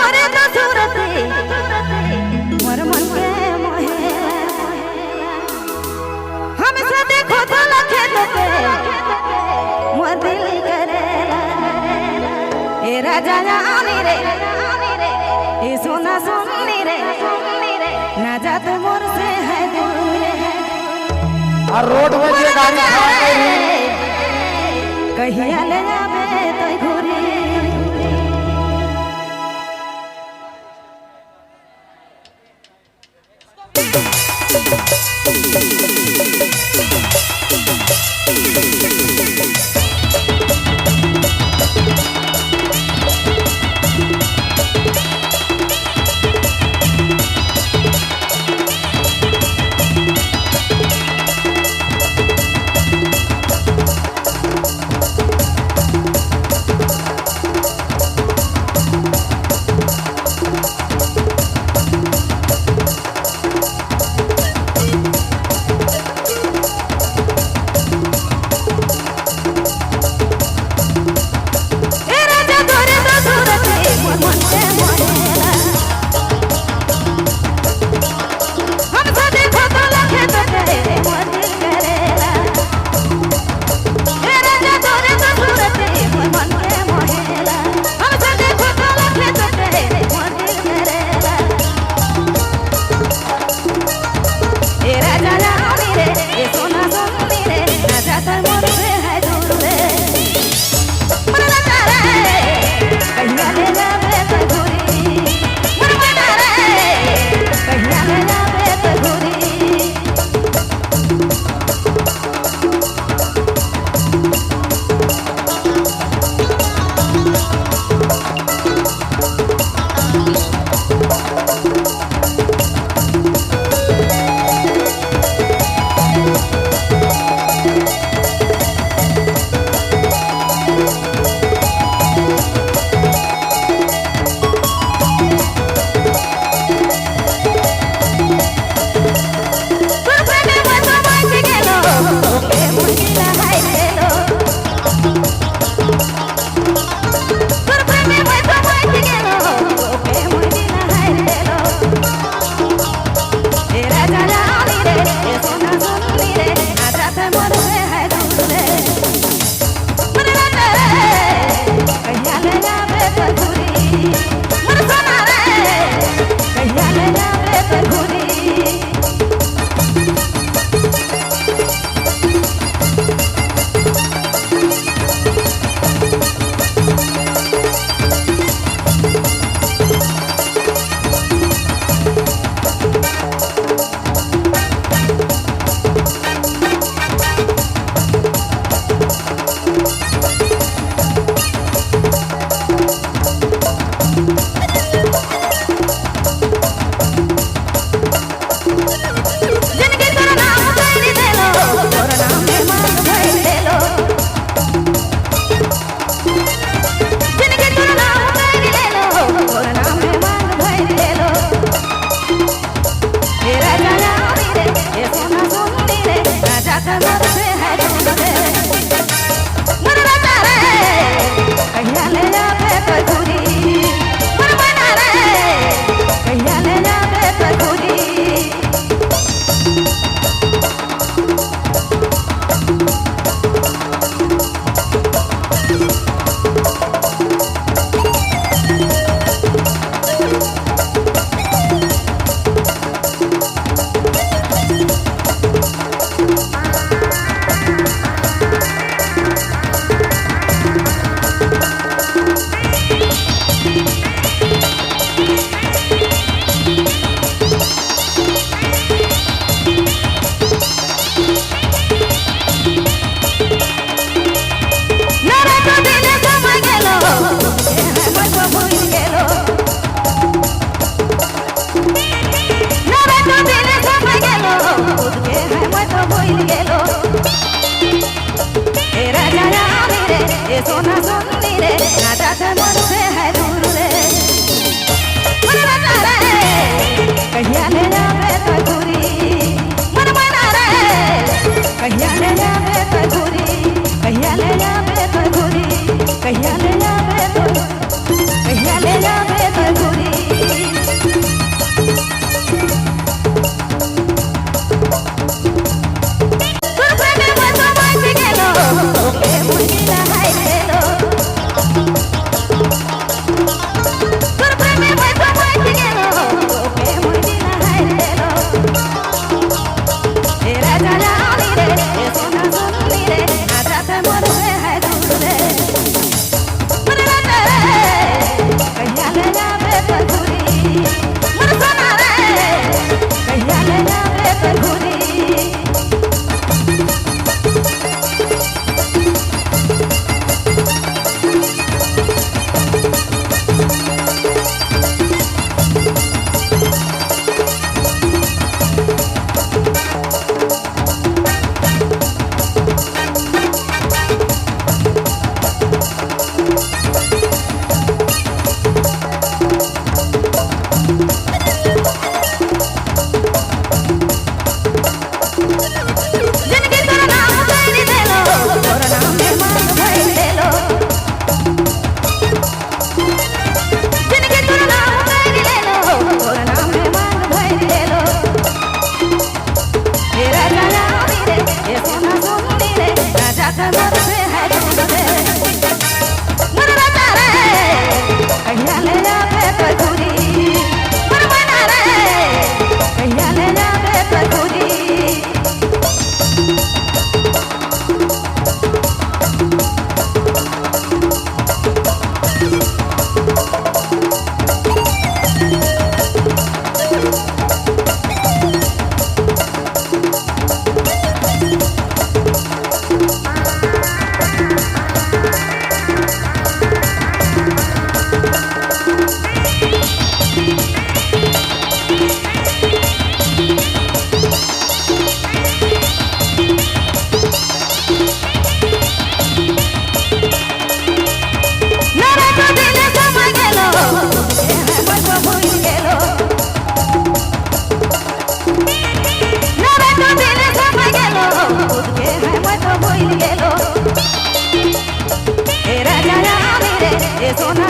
तोरे तो सूरत मोर मन के मोहे हमसे देखो तो लखे तो के मोर दिल करेला ए राजा जानी रे ए सोना सुननी रे ना जा तो मोर से है दूर और रोड में जे गाड़ी खड़ा करी कहिया ले जाबे तो घूरी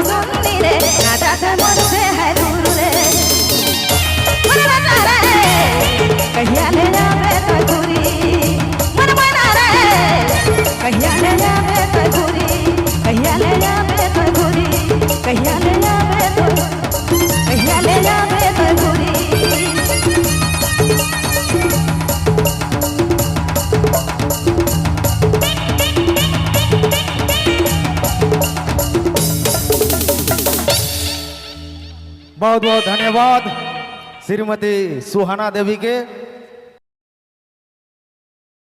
सुननी रे राजा से मन से है दूर रे मन बना रे कहिया ले जावे तो दूरी मन बना रे कहिया ले जावे तो दूरी कहिया ले जावे तो दूरी कहिया ले जावे तो कहिया ले जावे तो दूरी बहुत बहुत धन्यवाद श्रीमती सुहाना देवी के।